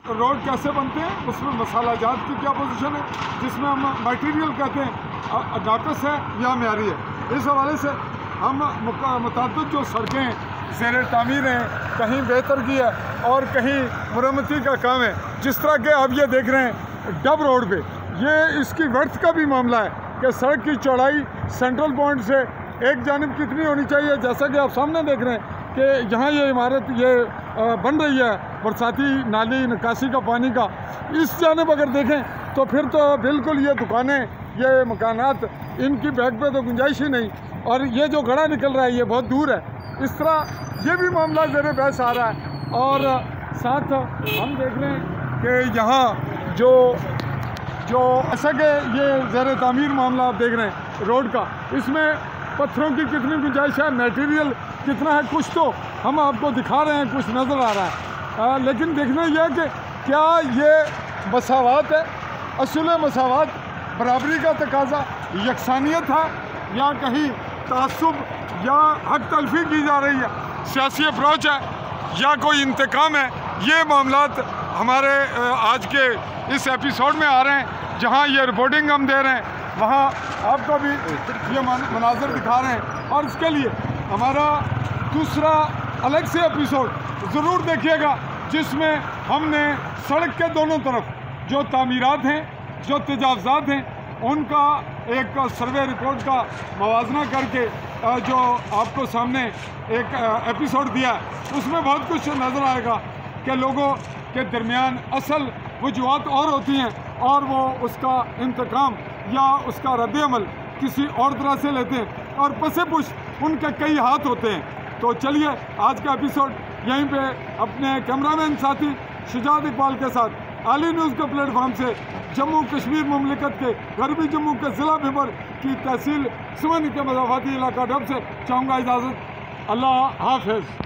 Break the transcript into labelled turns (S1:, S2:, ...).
S1: Road कैसे बनते हैं, उसमें मसाला जात की क्या पोजीशन है, जिसमें हम मटेरियल कहते हैं नाकस है या म्यारी है। इस हवाले से हम मुताद्दिद जो सड़कें ज़ेर तामीर हैं, कहीं बेहतर की है और कहीं मरम्मती का काम है। जिस तरह के आप ये देख रहे हैं डब रोड पे, ये इसकी वर्थ का भी मामला है कि सड़क की चौड़ाई सेंट्रल पॉइंट से एक जानिब कितनी होनी चाहिए। जैसा कि आप सामने देख रहे हैं कि यहाँ ये इमारत ये बन रही है बरसाती नाली निकासी का पानी का, इस जानिब अगर देखें तो फिर तो बिल्कुल ये दुकानें, ये मकानात, इनकी बैक पे तो गुंजाइश ही नहीं, और ये जो गड़ा निकल रहा है ये बहुत दूर है। इस तरह ये भी मामला ज़ेर बहस आ रहा है। और साथ हम देख रहे हैं कि यहाँ जो ऐसा कि ये ज़ेर तामीर मामला आप देख रहे हैं रोड का, इसमें पत्थरों की कितनी गुंजाइश है, मटेरियल कितना है, कुछ तो हम आपको दिखा रहे हैं, कुछ नज़र आ रहा है। लेकिन देखना यह है कि क्या ये मसावात है, असूल मसावात, बराबरी का तकाजा, यकसानियत है, या कहीं तासुब या हक तलफी की जा रही है, सियासी अप्रोच है या कोई इंतकाम है। ये मामलात हमारे आज के इस एपिसोड में आ रहे हैं, जहाँ ये रिपोर्टिंग हम दे रहे हैं, वहाँ आपको भी ये मनाज़र दिखा रहे हैं। और इसके लिए हमारा दूसरा अलग से एपिसोड ज़रूर देखिएगा, जिसमें हमने सड़क के दोनों तरफ जो तामीरात हैं, जो तजावज़ात हैं, उनका एक सर्वे रिपोर्ट का मवाजना करके जो आपको सामने एक एपिसोड दिया, उसमें बहुत कुछ नज़र आएगा कि लोगों के दरमियान असल वजूहात और होती हैं और वो उसका इंतकाम या उसका रद्द-ए-अमल किसी और तरह से लेते हैं, और पसे पुश उनके कई हाथ होते हैं। तो चलिए आज का एपिसोड यहीं पे अपने कैमरामैन साथी शुजात इकबाल के साथ आली न्यूज़ के प्लेटफॉर्म से जम्मू कश्मीर मुमलिकत के गरबी जम्मू के ज़िला भिबर की तहसील सिवनी के मज़ाफ़ाती इलाका डब से चाहूँगा इजाज़त। अल्लाह हाफ़िज़।